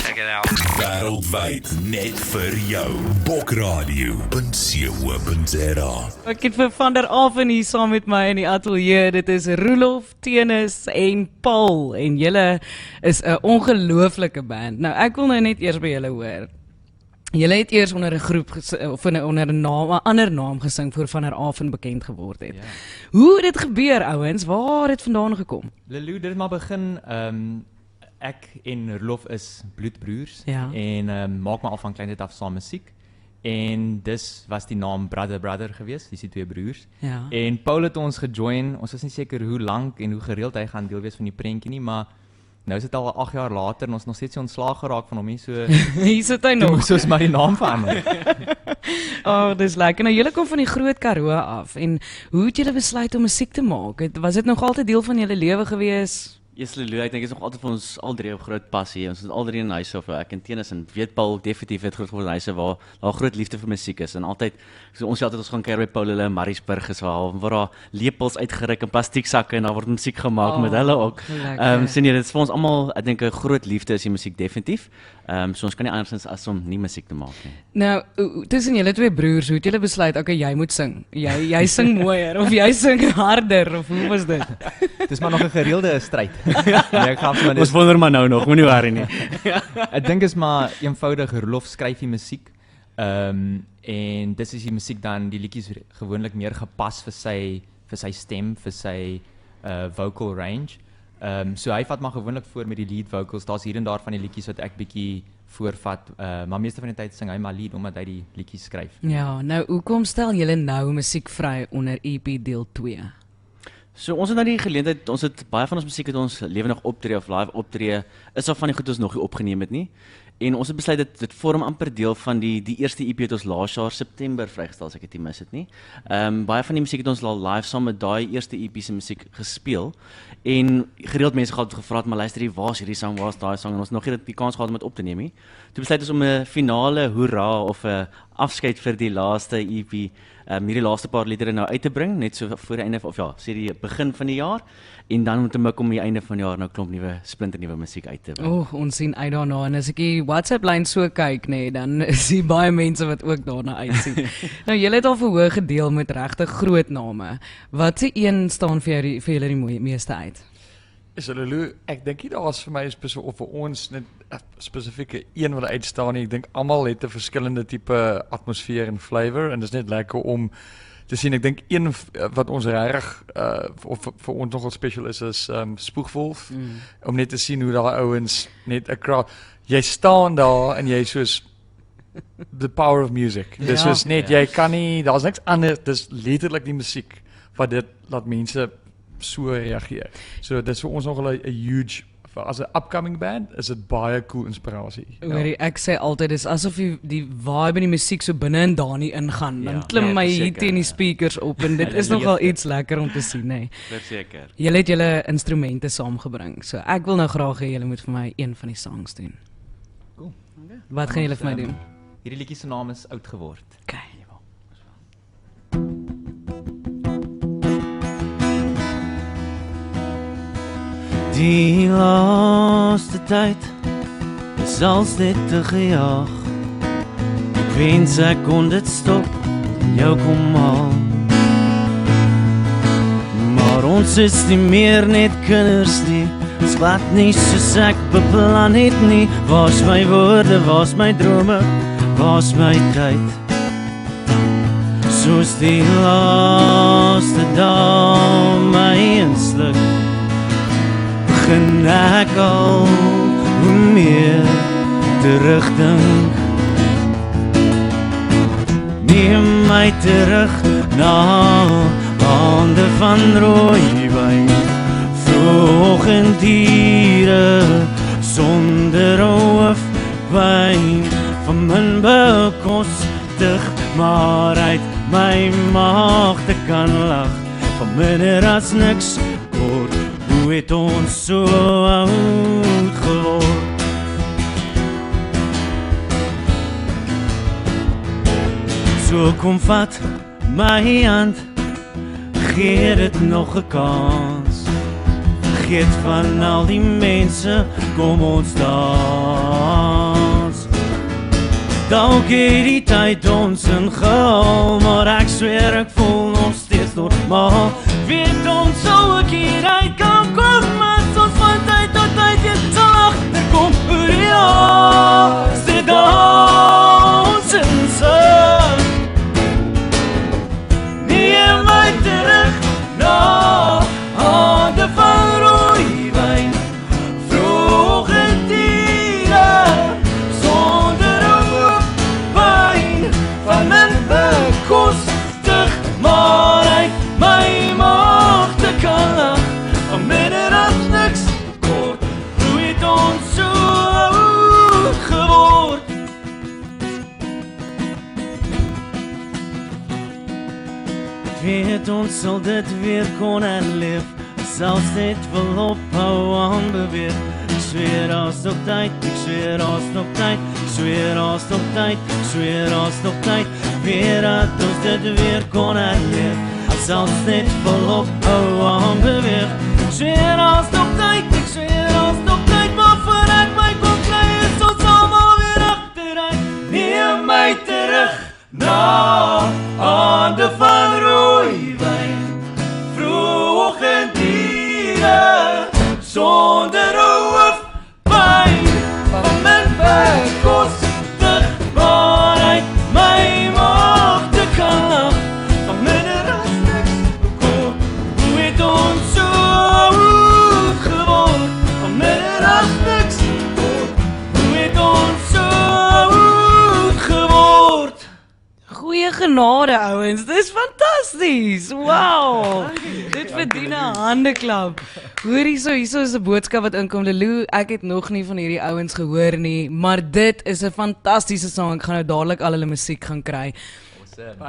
Check it out. Wêreldwyd net vir jou. Bokradio.co.za. Ek het vir Van der Aven hier saam met my in die ateljee. Dit is Roelof, Tenis en Paul. En julle is 'n ongelooflike band. Nou ek wil nou net eers by julle hoor. Julle het eers onder 'n groep of onder 'n naam, 'n ander naam gesing voor Van der Aven bekend geword het. Ja. Hoe het dit gebeur, ouens? Waar het dit vandaan gekom? Lelou, dit het maar begin, ek en Roelof is bloedbroers Ja. en maak maar al van kleintyd af saam musiek. En dis was die naam Brother gewees, dis die twee broers. Ja. En Paul het ons gejoin, ons was nie seker hoe lank en hoe gereeld hy gaan deel wees van die prentjie nie, maar nou is dit al 8 jaar later en ons nog steeds ontslaag geraak van hom nie, so Hier sit hy toe nog. moes ons maar die naam verander. Oh, dis lekker. Nou julle kom van die Groot Karoo af en hoe het julle besluit om musiek te maak? Was dit nog altyd deel van julle lewe gewees? Yes, Lelou, ek dink is nog altyd vir ons al drie 'n groot passie. Ons het al drie in huise of ek en Tenis en weet Paul definitief het groot geword in huise waar daar groot liefde vir musiek is en altyd so ons altyd ons gaan kuier by Paul hulle in Mariesburg is waar daar lepels uitgeryk in plastieksakke en daar word musiek gemaak met hulle ook. lekker. Sien jy, dit is vir ons almal, ek dink 'n groot liefde is die musiek definitief. So ons kan nie andersins as om nie musiek te maak nie. Nou, tussen julle twee broers, hoe het julle besluit, okay, jy moet sing. Jy sing mooier of jy sing harder of hoe was dit? Dis maar nog 'n gereelde stryd. Nee, ek gaan maar Ons wonder maar nou nog, moenie worry nie. Ek dink is maar eenvoudig, Roelof skryf die musiek. En dis is die musiek dan die liedjies gewoonlik meer gepas vir sy stem, vir sy vocal range. So hy vat maar gewoonlik voor met die lead vocals. Daar's hier en daar van die liedjies wat ek bietjie voorvat, maar meeste van die tyd sing hy maar lead omdat hy die liedjies skryf. Ja, nou hoekom stel julle nou musiek vry onder EP deel 2? So ons het nou die geleentheid, ons het baie van ons musiek het ons lewendig optree of live optree, is al van die goed ons nog nie opgeneem het nie. En ons het besluit dit vorm amper deel van die eerste EP het ons laas jaar September vrygestel as ek dit nie mis het nie. Baie van die musiek het ons al live saam met daai eerste EP se musiek gespeel. En gereeld mense gehad gevra, maar luister hier, waar's hierdie sang, waar's daai sang en ons nog nie die kans gehad om dit op te neem nie. Toe besluit ons om 'n finale hoera of 'n afskeid vir die laaste EP, hierdie laaste paar liedere nou uit te bring, net so voor die einde of ja, sê die begin van die jaar en dan om te mik om die einde van die jaar nou klomp nuwe splinternuwe musiek uit te bring. Ons sien uit daarna en as ek die WhatsApp lyn so kyk, nee, dan is die baie mense wat ook daarna uitsien. Nou julle het al verhoog gedeel met regtig groot name. Wat se een staan vir julle die meeste uit? Lelou, ek dink nie daar was vir my of vir ons net 'n spesifieke een wat uitstaan nie. Ek dink almal het 'n verskillende tipe atmosfeer en flavor en dit is net lekker om te sien. Ek dink een wat ons regtig of vir ons nogal special is Spoegwolf. Om net te sien hoe daai ouens net 'n crowd. Jy staan daar en jy soos the power of music. Dis soos net jy kan nie, daar's niks anders, dis letterlik die musiek wat dit laat mense so reageer. So dit is vir ons nogal 'n huge, as 'n upcoming band, is dit baie cool inspirasie. Hoorie, ek sê altyd dis asof die vibe en die musiek so binne in Dani ingaan. Dan klim my hier teen die speakers op en dit is nogal iets lekker om te sien, nê. Verseker. Julle het julle instrumente saamgebring. So ek wil nou graag hê julle moet vir my een van die songs doen. Cool. Wat gaan julle vir my doen? Hierdie liedjie se naam is Oud geword. Okay. Die laaste tyd is als net te gejaag. Ek wens ek kon dit stop, jou kom haal. Maar ons is nie meer net kinders nie, ons glad nie soos ek beplan het nie. Waar's my woorde, waar's my drome, waar's my tyd? Soos die laaste dag my insluk, begin ek al hoe meer terugdink. Neem my terug na hande van rooi wyn, vroegoggendure sonder hoofpyn, van min bekostig, maar uit my maag te kan lag, van minder as niks kort. Hoe het ons so oud geword? So kom vat my hand, gee dit nog 'n kans. vergeet van al die mense, kom ons dans. Dalk het die tyd ons ingehaal, maar ek sweer ek voel nog steeds normaal. Weet ons sou ek hieruit kan kom, maar soos van tyd tot tyd jy sal agterkom hoe die laaste dans en sing. Neem my terug na hande van rooi wyn, vroege diere, sonder hoofpyn, van mijn bekostig, maar uit my magte kan lag, van minder as niks kort, hoe het ons so oud geword. Weet ons sal dit weer kon herleef, selfs net wil ophou aanbeweeg. Ek sweer as nog tyd, ek sweer as nog tyd, ek sweer as nog tyd, ek sweer as nog tyd, weer dat ons dit weer kon herleef, selfs net wil ophou aanbeweeg. Ek sweer as nog tyd, ek sweer as nog tyd, maar voor ek my kon kry is ons almal weer agteruit. Neem my terug na hande van rooi wyn, vroegoggenddiere, sonder hoofpyn, van mijn bekostig, maar uit my magte kan lag, van minder as niks kort, hoe het ons so oud geword, van minder as niks kort, hoe het ons so oud geword. Goeie genade ouens, dis fantasties. Wow. Dit verdien 'n handeklap. Hoor hierso is 'n boodskap wat inkom. Lelou, ek het nog nie van hierdie ouens gehoor nie, maar dit is 'n fantastiese sang. Ek gaan nou dadelik al hulle musiek gaan kry.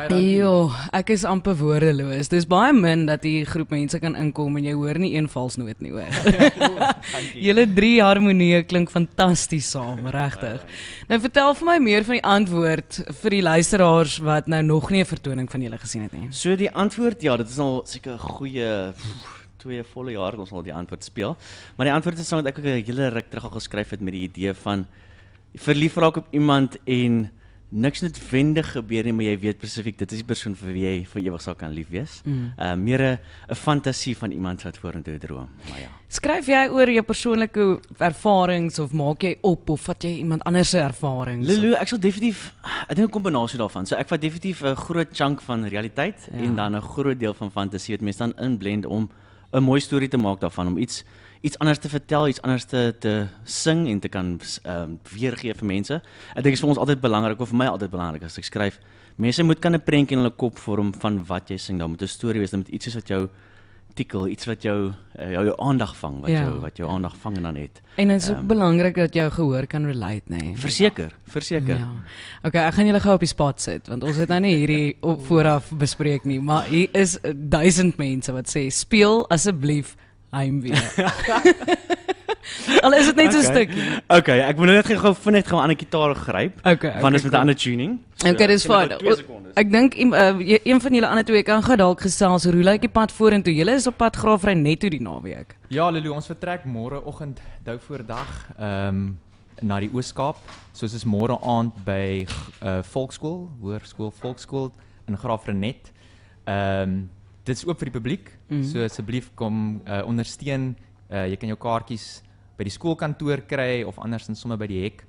Jo, ek is amper woordeloos. Dis baie min dat die groep mense kan inkom en jy hoor nie een valsnoot nie, hoor. Julle 3 harmonieë klink fantasties saam, regtig. Nou vertel vir my meer van die antwoord vir die luisteraars wat nou nog nie 'n vertoning van julle gesien het nie. So die antwoord, ja, dit is al seker 'n goeie 2 volle jaar ons al die antwoord speel. Maar die antwoord is so dat ek ook 'n hele ruk terug al geskryf het met die idee van verlief raak op iemand en niks noodwendig gebeur nie, maar jy weet spesifiek dit is die persoon vir wie jy vir ewig sal kan lief wees. Meer 'n fantasie van iemand wat vorentoe droom. Maar ja. Skryf jy oor jou persoonlike ervarings of maak jy op of vat jy iemand anders se ervarings? Lelou, ek sal definitief, ek dink 'n kombinasie daarvan. So ek vat definitief 'n groot chunk van realiteit en dan 'n groot deel van fantasie wat mense dan inblend om 'n mooi storie te maak daarvan, om iets anders te vertel, iets anders te sing en te kan weergee vir mense. Ek dink dit is vir ons altyd belangrik, of vir my altyd belangrik as ek skryf. Mense moet kan 'n prentjie in hulle kop vorm van wat jy sing. Daar moet 'n storie wees, daar moet iets wees wat jou tikkel, iets wat jou aandag vang, wat jou aandag vang en dan het. En dit is ook belangrik dat jou gehoor kan relate, nee. Verseker. Ja. Okay, ek gaan julle gou op die spot sit want ons het nou nie hierdie op vooraf bespreek nie, maar hier is 1000 mense wat sê speel asseblief Heimwee. Al is dit net so 'n stukkie. Okay, ek moet net gou vinnig gaan aan 'n gitaar gryp. Okay, Want is met 'n ander tuning. Okay, dis fyn. Ek dink een van julle ander twee kan gou dalk gesels hoe lyk die pad vorentoe. Julle is op pad Graafry net toe die naweek. Ja, Lelou, ons vertrek môreoggend dou voordag na die Oos-Kaap. Soos is môre aand by Volksskool, Hoërskool Volksskool in Graafrenet. Dit is oop vir die publiek, so asseblief kom ondersteun. Jy kan jou kaartjies by die skoolkantoor kry of andersins sommer by die hek.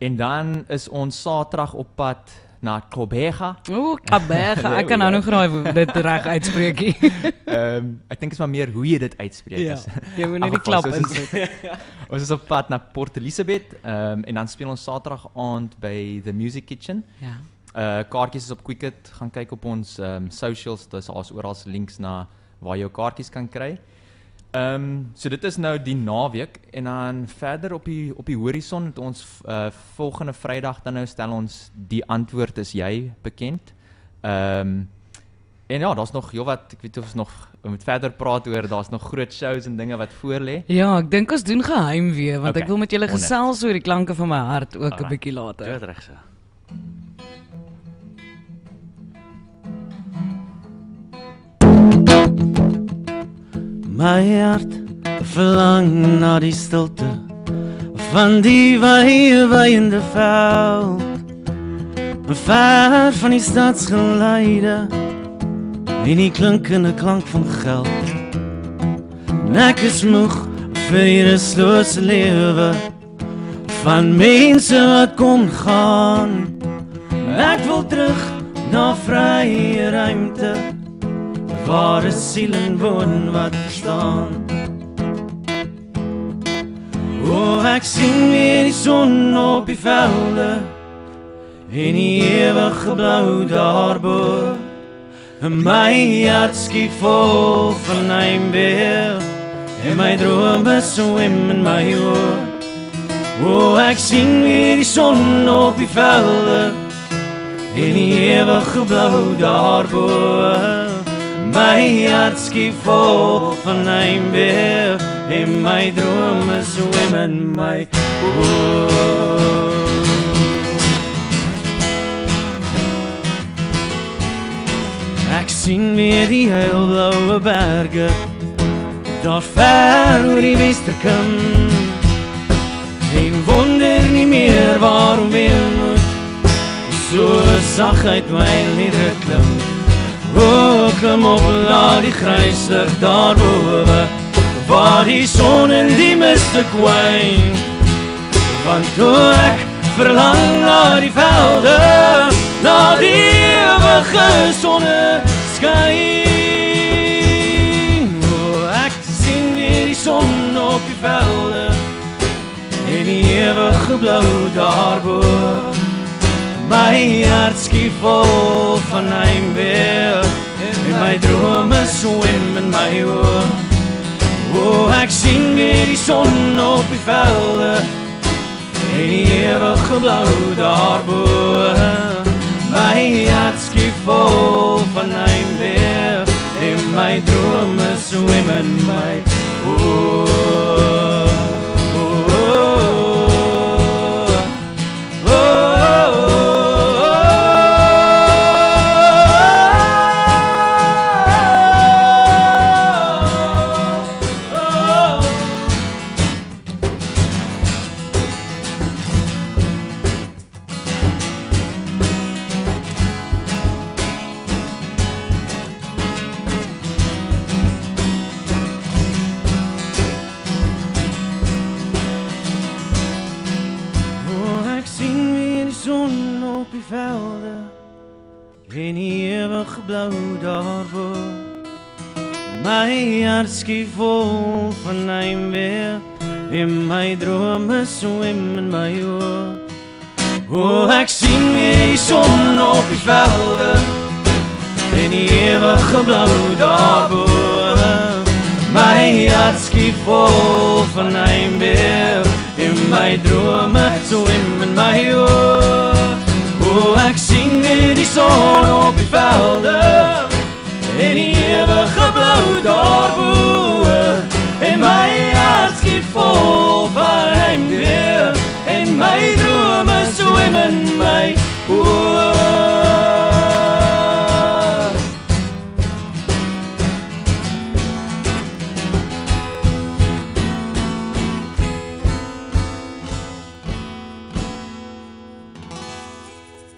En dan is ons Saterdag op pad na Kobega. Kobega. Ek kan nou nog raai dit reg uitspreek. Ek dink is maar meer hoe jy dit uitspreek. Ja, jy moet net die klap insit. Ons is op pad na Port Elizabeth en dan speel ons Saterdag aand by The Music Kitchen. Ja. Kaartjies is op Quicket, gaan kyk op ons socials, daar's oral links na waar jy jou kaartjies kan kry. So dit is nou die naweek en dan verder op die horison het ons volgende Vrydag dan nou stel ons die antwoord is jy bekend. En ja, daar's nog heelwat, ek weet of ons nog moet verder praat oor, daar's nog groot shows en dinge wat voor lê. Ja, ek dink ons doen Geheimwee want Okay, ek wil met julle gesels oor die klanke van my hart ook 'n bietjie later. Dit reg so. My hart verlang na die stilte van die waaiende veld, ver van die stadsgeleide en die klinkende klank van geld. En ek is moeg vir die rustlose lewe van mense wat kom gaan. Ek wil terug na vrye ruimte waar 'n siel woon wat verstaan. O, ek sien weer die son op die velde en die ewige blou daarbo. En my hart skiet vol van heimwee en my drome swem in my oor. O, ek sien weer die son op die velde en die ewige blou daarbo. My hart skiet vol van heimwee en my drome swem in my oor. Ek sien weer die heilblaue berge daar ver oor die Westerkim en wonder nie meer waarom weemoed so sag uit my liedere klim. O, klim op na die gryslig daarboven waar die son in die miste kwyn. Want toe ek verlang na die velde, na die ewige sonneskyn. O, ek sien weer die son op die velde en die ewige blou daarbo. My hart skiet vol van heimwee en my drome swem in my oor. O, ek sien weer die son op die velde en die ewige blou daarbo. My hart skiet vol van heimwee en my drome swem in my oor. En die ewige blou daarbo. My hart skiet vol van heimwee en my drome swem in my oor. O, ek sien weer die son op die velde en die ewige blou daarbo. My hart skiet vol van heimwee en my drome swem in my oor. O, ek sien weer die son op die velde en die ewige blou daarbo. En my hart skiet vol van heimwee en my drome swem in my oor.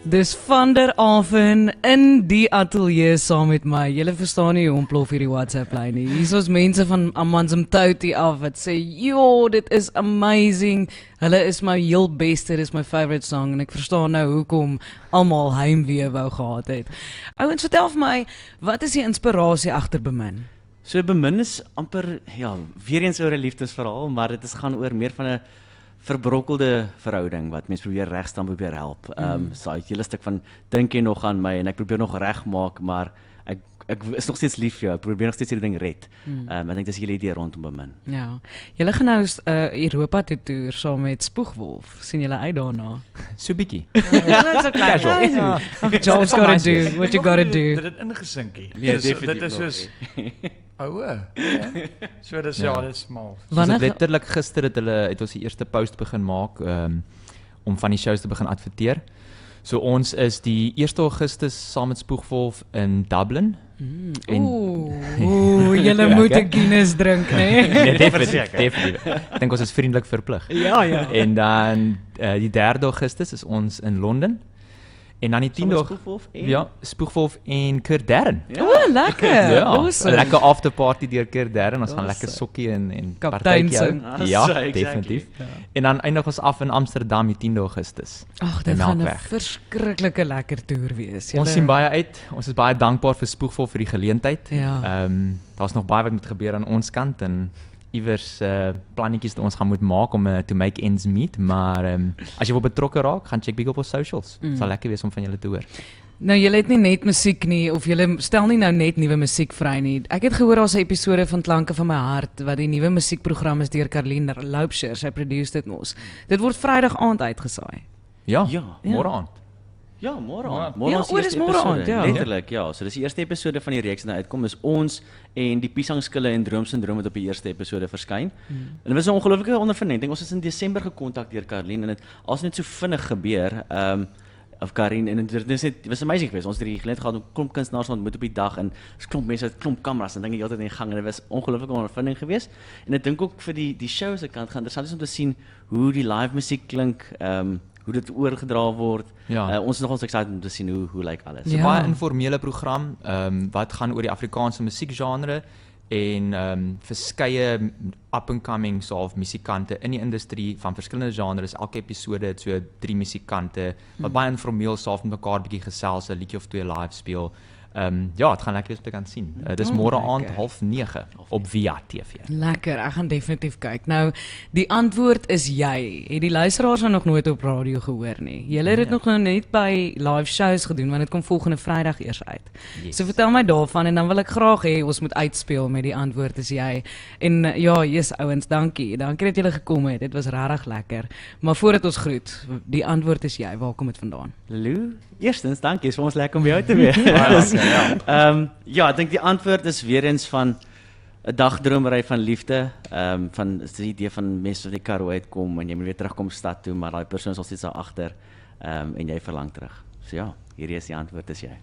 Dis Van der Aven in die ateljee saam met my. Julle verstaan nie hoe ontplof hierdie WhatsApp lyn nie. Hier is mense van Amanzimtoti af wat sê, "Jo, dit is amazing. Hulle is my heel beste, dis my favorite song." En ek verstaan nou hoekom almal heimwee wou gehad het. Ouens, vertel vir my, wat is die inspirasie agter Bemin? So Bemin is amper, ja, weer eens oor 'n liefdesverhaal, maar dit gaan oor meer van 'n verbrokkelde verhouding wat mens probeer regstaan, probeer help. So 'n hele stuk van dink jy nog aan my en ek probeer nog regmaak, maar ek is nog steeds lief vir jou. Ek probeer nog steeds hierdie ding red. Ek dink dis 'n hele idee rondom Bemin. Ja. Julle gaan nou Europa toe toer saam met Spoegwolf. Sien julle uit daarna? So bietjie. That's okay. Casual. Job's gotta do what you gotta do. Dit het ingesinkie. Nee, definitief Dit is soos oue. So dis ja, dit is smal. Wanneer letterlik gister het ons die eerste post begin maak om van die shows te begin adverteer. So ons is die 1 Augustus saam met Spoegwolf in Dublin. En- Ooh, julle moet 'n Guinness drink, né? Nee, definitief. Ek dink ons is vriendelik verplig. Ja, ja. En dan die 3 Augustus is ons in Londen. En dan die 10 Spoegwolf en Ja, Spoegwolf en Kerdern. O, lekker. Ja, Awesome. 'n lekker afterparty deur Kerdern. Ons gaan Awesome. lekker sokkie en Kaptein partytjie hou. sing. Ja, Exactly. definitief. En dan eindig ons af in Amsterdam die 10 Augustus. Ag, in dit gaan 'n Melkweg. verskriklike lekker toer wees. Ons sien baie uit. Ons is baie dankbaar vir Spoegwolf vir die geleentheid. Ja. Daar's nog baie wat moet gebeur aan ons kant en iewers plannetjies wat ons gaan moet maak om to make ends meet, maar as jy wil betrokke raak, gaan check bietjie op ons socials. Sal lekker wees om van julle te hoor. Nou julle het nie net musiek nie of julle stel nie nou net nuwe musiek vry nie. Ek het gehoor daar's 'n episode van Klanke van my hart wat die nuwe musiekprogram is deur Caroline Loubser. Sy produce dit mos. Dit word Vrydag aand uitgesaai. Ja, Ja. môre aand. Ja, môre aand. Ja, is die dis eerste môre episode, aand, ja. Letterlik, ja. So dis die eerste episode van die reeks wat nou uitkom. Is ons en die Piesangskille en Droomsindroom wat op die eerste episode verskyn. En dit was 'n ongelooflike ondervinding. Ons is in Desember gekontak deur Caroline en dit als net so vinnig gebeur. Of Karin en dit is net dit was amazing geweest. Ons het die geleentheid gehad om klomp kunstenaars ontmoet op die dag en klomp mense uit klomp kameras en dinge heeltyd in die gang en dit was 'n ongelooflike ondervinding geweest. En ek dink ook vir die show se kant gaan interessant is om te sien hoe die live musiek klink, hoe dit oorgedra word. Ja. Ons is nogals excited om te sien hoe lyk alles. Dis 'n Ja. baie informele program wat gaan oor die Afrikaanse musiekgenre en verskeie up and coming of musikante in die industrie van verskillende genres. Elke episode het so 3 musikante wat baie informeel saam met mekaar bietjie gesels, 'n liedjie of 2 live speel. Ja, dit gaan lekker wees om te kan sien. Dis môre aand lekker. 8:30 op Via TV. Lekker, ek gaan definitief kyk. Nou, die antwoord is jy. Het die luisteraars nou nog nooit op radio gehoor nie. Julle het dit nog nou net by live shows gedoen want dit kom volgende Vrydag eers uit. Yes. So vertel my daarvan en dan wil ek graag hê ons moet uitspeel met die antwoord is jy. En ja, yes ouens, dankie. Dankie dat julle gekom het. Dit was regtig lekker. Maar voordat ons groet, die antwoord is jy. Waar kom dit vandaan? Lou, eerstens dankie, is vir ons lekker om by jou te wees. Ja, ek dink die antwoord is weer eens van 'n dagdromery van liefde, van is die idee van mense wat die Karoo uitkom en jy moet weer terugkom stad toe, maar daai persoon is al steeds daar agter, en jy verlang terug. So ja, hierdie is die antwoord is jy.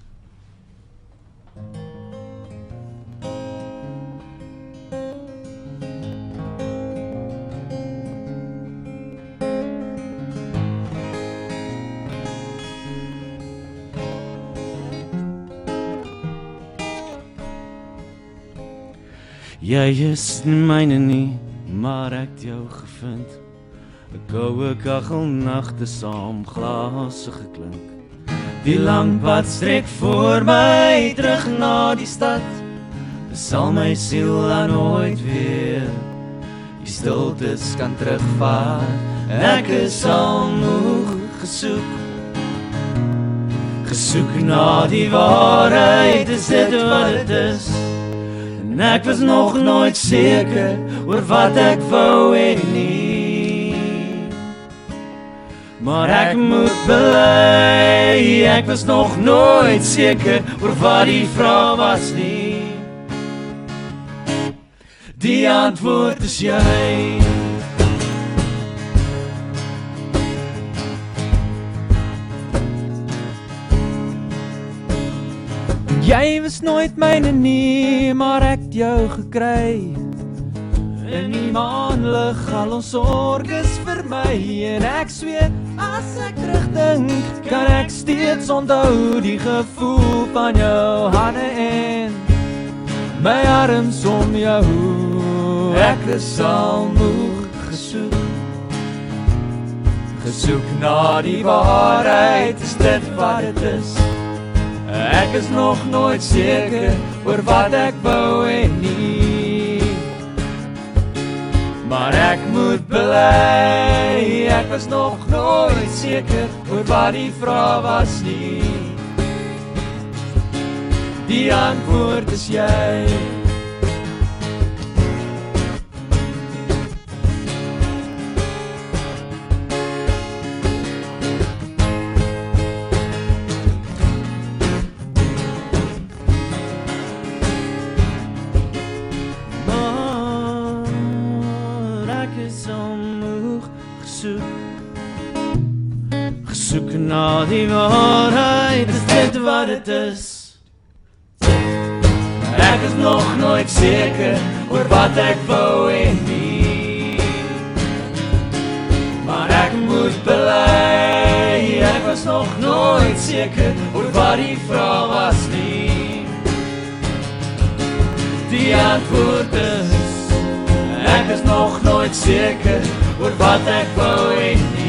Jy is nie myne nie, maar ek het jou gevind. 'n Goue kaggelnagte saam glase geklink. Die lang pad strek voor my terug na die stad. Dit sal my siel aan nooit weer. Die stiltes kan terugvaar. Ek is al moeg gesoek. Gesoek na die waarheid, is dit wat dit is. En ek was nog nooit seker oor wat ek wou en nie. Maar ek moet bely, ek was nog nooit seker oor wat die vraag was nie. Die antwoord is jy. Jy was nooit myne nie, maar ek het jou gekry. In die maanlig al ons sorges vermy en ek sweer as ek terugdink, kan ek steeds onthou die gevoel van jou hande en my arms om jou. Ek is al moeg gesoek. Gesoek na die waarheid, is dit wat dit is. Ek is nog nooit seker oor wat ek wou en nie. Maar ek moet bely, ek was nog nooit seker oor wat die vraag was nie. Die antwoord is jy. Gesoek na die waarheid, is dit wat dit is. Ek is nog nooit seker oor wat ek wou en nie. Maar ek moet bely, ek was nog nooit seker oor wat die vraag was nie. Die antwoord is, ek is nog nooit seker oor wat ek wou en nie.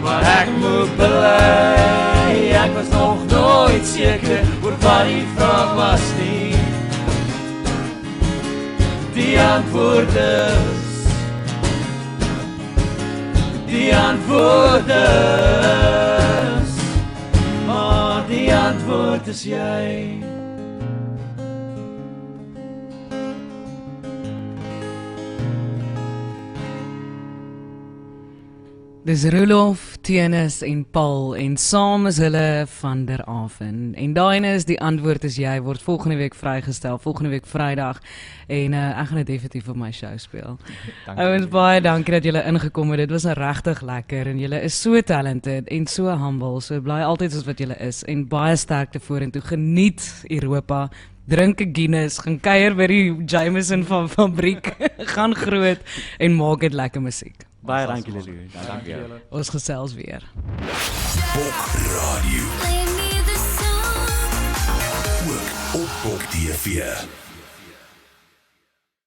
Maar ek moet bely, ek was nog nooit seker oor wat die vraag was nie. Die antwoord is, maar die antwoord is jy. Dis Rolof, Tenis en Paul en saam is hulle van der Aven. En daai is die antwoord is jy word volgende week vrygestel, volgende week Vrydag en ek gaan dit definitief op my show speel. Ouens, baie dankie dat julle ingekom het. Dit was regtig lekker en julle is so talented en so humble. So bly altyd soos wat julle is en baie sterkte vorentoe. Geniet Europa. Drink 'n Guinness, gaan kuier by die Jameson van fabriek, gaan groot en maak dit lekker musiek. Baie dankie Lulu. Dankie. Ons gesels weer. Bok Radio. Play me the song. Ook op Bok TV.